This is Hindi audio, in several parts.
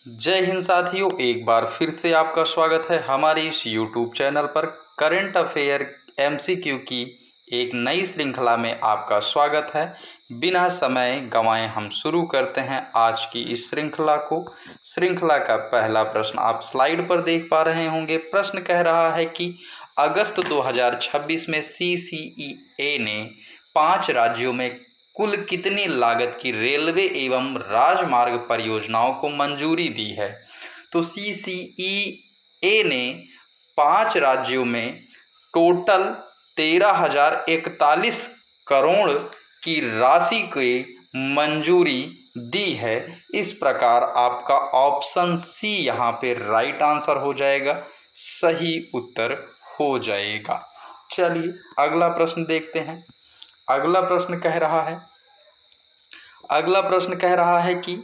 जय हिंद साथियों, एक बार फिर से आपका स्वागत है हमारे इस YouTube चैनल पर। करंट अफेयर MCQ की एक नई श्रृंखला में आपका स्वागत है। बिना समय गंवाए हम शुरू करते हैं आज की इस श्रृंखला को। श्रृंखला का पहला प्रश्न आप स्लाइड पर देख पा रहे होंगे। प्रश्न कह रहा है कि अगस्त 2026 में CCEA ने 5 राज्यों में कुल कितनी लागत की रेलवे एवं राजमार्ग परियोजनाओं को मंजूरी दी है। तो CCEA ने 5 राज्यों में टोटल 13,041 करोड़ की राशि की मंजूरी दी है। इस प्रकार आपका ऑप्शन सी यहाँ पे राइट आंसर हो जाएगा, सही उत्तर हो जाएगा। चलिए अगला प्रश्न देखते हैं। अगला प्रश्न कह रहा है कि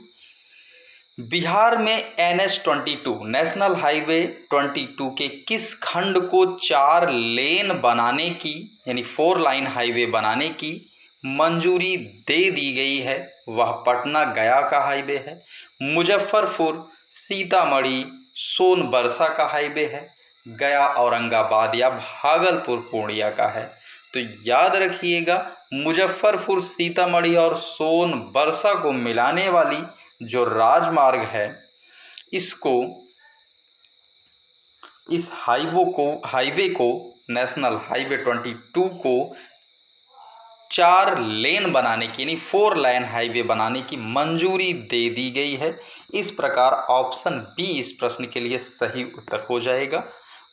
बिहार में NH-22 नेशनल हाईवे 22 के किस खंड को 4 लेन बनाने की यानी 4 लाइन हाईवे बनाने की मंजूरी दे दी गई है। वह पटना गया का हाईवे है, मुजफ्फरपुर सीतामढ़ी सोनबरसा का हाईवे है, गया औरंगाबाद या भागलपुर पूर्णिया का है। तो याद रखिएगा, मुजफ्फरपुर सीतामढ़ी और सोनबरसा को मिलाने वाली जो राजमार्ग है, इस हाईवे को नेशनल हाईवे 22 को 4 लेन बनाने की यानी 4 लाइन हाईवे बनाने की मंजूरी दे दी गई है। इस प्रकार ऑप्शन बी इस प्रश्न के लिए सही उत्तर हो जाएगा।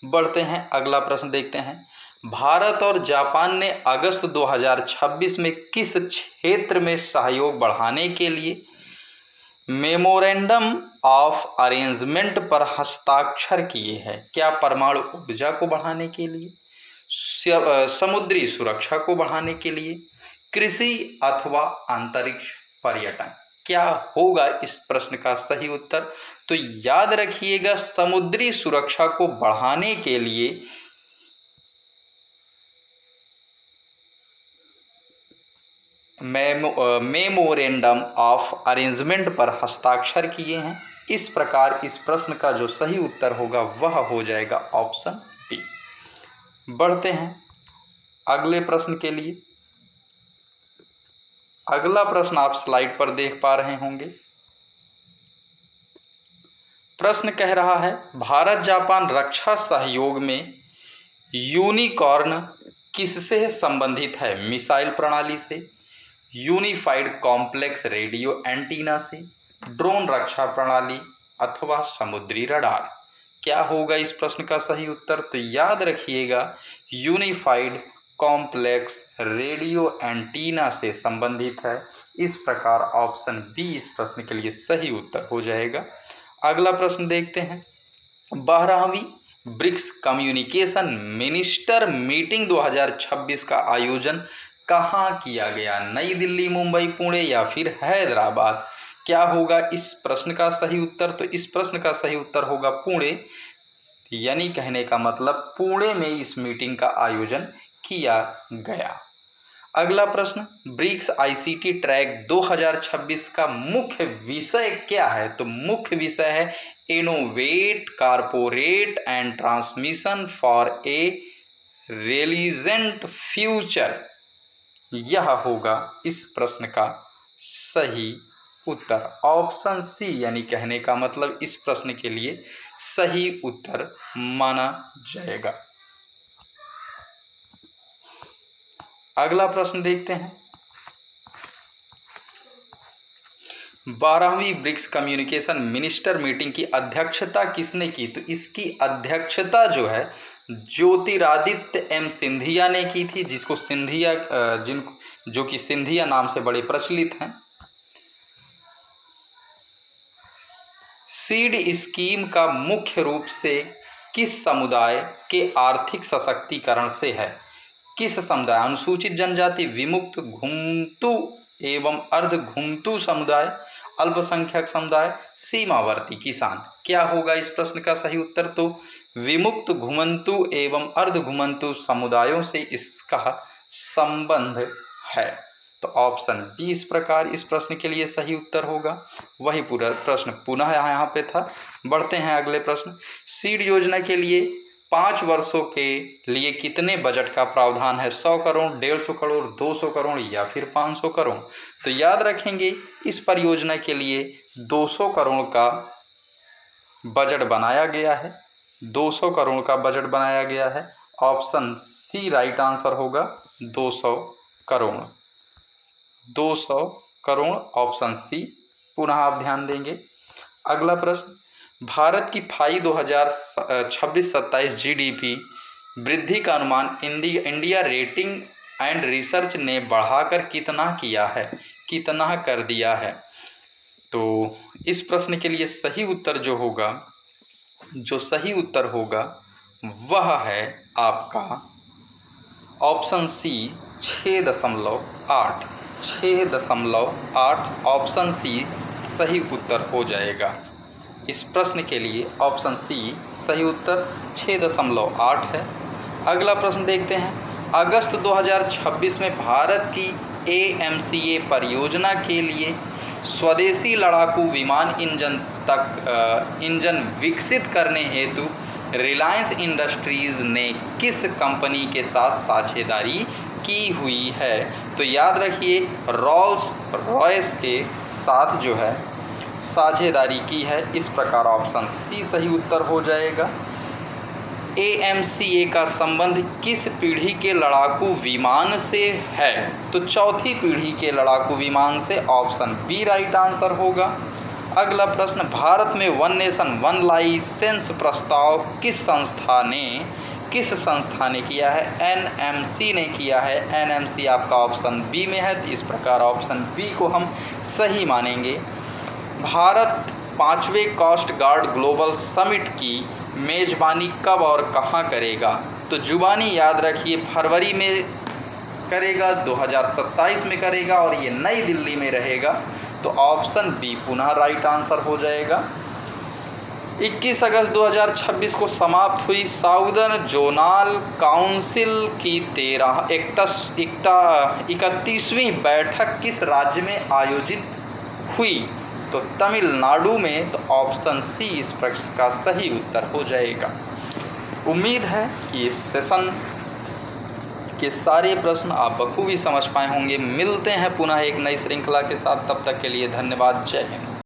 बढ़ते हैं, अगला प्रश्न देखते हैं। भारत और जापान ने अगस्त 2026 में किस क्षेत्र में सहयोग बढ़ाने के लिए मेमोरेंडम ऑफ अरेंजमेंट पर हस्ताक्षर किए हैं? क्या परमाणु ऊर्जा को बढ़ाने के लिए, समुद्री सुरक्षा को बढ़ाने के लिए, कृषि अथवा अंतरिक्ष पर्यटन? क्या होगा इस प्रश्न का सही उत्तर? तो याद रखिएगा, समुद्री सुरक्षा को बढ़ाने के लिए मेमोरेंडम ऑफ अरेंजमेंट पर हस्ताक्षर किए हैं। इस प्रकार इस प्रश्न का जो सही उत्तर होगा वह हो जाएगा ऑप्शन डी। बढ़ते हैं अगले प्रश्न के लिए। अगला प्रश्न आप स्लाइड पर देख पा रहे होंगे। प्रश्न कह रहा है, भारत जापान रक्षा सहयोग में यूनिकॉर्न किससे संबंधित है? मिसाइल प्रणाली से, यूनिफाइड कॉम्प्लेक्स रेडियो एंटीना से, ड्रोन रक्षा प्रणाली अथवा समुद्री रडार? क्या होगा इस प्रश्न का सही उत्तर? तो याद रखिएगा, यूनिफाइड कॉम्प्लेक्स रेडियो एंटीना से संबंधित है। इस प्रकार ऑप्शन बी इस प्रश्न के लिए सही उत्तर हो जाएगा। अगला प्रश्न देखते हैं। 12वीं ब्रिक्स कम्युनिकेशन मिनिस्टर मीटिंग 2026 का आयोजन कहाँ किया गया? नई दिल्ली, मुंबई, पुणे या फिर हैदराबाद? क्या होगा इस प्रश्न का सही उत्तर? तो इस प्रश्न का सही उत्तर होगा पुणे, यानी कहने का मतलब पुणे में इस मीटिंग का आयोजन किया गया। अगला प्रश्न, ब्रिक्स ICT ट्रैक 2026 का मुख्य विषय क्या है? तो मुख्य विषय है innovate corporate and transmission for a resilient future. यह होगा इस प्रश्न का सही उत्तर। ऑप्शन सी यानी कहने का मतलब इस प्रश्न के लिए सही उत्तर माना जाएगा। अगला प्रश्न देखते हैं। 12वीं ब्रिक्स कम्युनिकेशन मिनिस्टर मीटिंग की अध्यक्षता किसने की? तो इसकी अध्यक्षता जो है ज्योतिरादित्य M सिंधिया ने की थी, जिसको सिंधिया जो कि सिंधिया नाम से बड़े प्रचलित हैं। सीड स्कीम का मुख्य रूप से किस समुदाय के आर्थिक सशक्तिकरण से है? किस समुदाय? अनुसूचित जनजाति, विमुक्त, घुमतू एवं अर्ध घुमतू समुदाय, अल्पसंख्यक समुदाय, सीमावर्ती किसान? क्या होगा इस प्रश्न का सही उत्तर? तो विमुक्त, घुमंतू एवं अर्ध घुमंतू समुदायों से इसका संबंध है। तो ऑप्शन बी इस प्रकार इस प्रश्न के लिए सही उत्तर होगा। वही पूरा प्रश्न पुनः यहाँ पे था। बढ़ते हैं अगले प्रश्न। सीड योजना के लिए 5 वर्षों के लिए कितने बजट का प्रावधान है? 100 करोड़, 150 करोड़, 200 करोड़ या फिर 500 करोड़? तो याद रखेंगे इस परियोजना के लिए 200 करोड़ का बजट बनाया गया है। 200 करोड़ का बजट बनाया गया है। ऑप्शन सी राइट आंसर होगा 200 करोड़। 200 करोड़ ऑप्शन सी पुनः आप ध्यान देंगे। अगला प्रश्न। भारत की फाई 2026-27 जीडीपी वृद्धि का अनुमान इंडिया रेटिंग एंड रिसर्च ने बढ़ाकर कितना किया है, कितना कर दिया है? तो इस प्रश्न के लिए सही उत्तर जो सही उत्तर होगा वह है आपका ऑप्शन सी 6.8। 6.8 ऑप्शन सी सही उत्तर हो जाएगा। इस प्रश्न के लिए ऑप्शन सी सही उत्तर 6.8 है। अगला प्रश्न देखते हैं। अगस्त 2026 में भारत की AMCA परियोजना के लिए स्वदेशी लड़ाकू विमान इंजन विकसित करने हेतु रिलायंस इंडस्ट्रीज़ ने किस कंपनी के साथ साझेदारी की हुई है? तो याद रखिए रोल्स रॉयस के साथ जो है साझेदारी की है। इस प्रकार ऑप्शन सी सही उत्तर हो जाएगा। AMCA का संबंध किस पीढ़ी के लड़ाकू विमान से है? तो चौथी पीढ़ी के लड़ाकू विमान से। ऑप्शन बी राइट आंसर होगा। अगला प्रश्न। भारत में वन नेशन वन लाइसेंस प्रस्ताव किस संस्था ने किया है? NMC ने किया है। NMC आपका ऑप्शन बी में है। तो इस प्रकार ऑप्शन बी को हम सही मानेंगे। भारत 5वें कोस्ट गार्ड ग्लोबल समिट की मेज़बानी कब और कहाँ करेगा? तो जुबानी याद रखिए फरवरी में करेगा, 2027 में करेगा और ये नई दिल्ली में रहेगा। तो ऑप्शन बी पुनः राइट आंसर हो जाएगा। 21 अगस्त 2026 को समाप्त हुई साउदर्न जोनल काउंसिल की 31वीं बैठक किस राज्य में आयोजित हुई? तो तमिलनाडु में। तो ऑप्शन सी इस प्रश्न का सही उत्तर हो जाएगा। उम्मीद है कि इस सेशन के सारे प्रश्न आप बखूबी समझ पाए होंगे। मिलते हैं पुनः एक नई श्रृंखला के साथ। तब तक के लिए धन्यवाद। जय हिंद।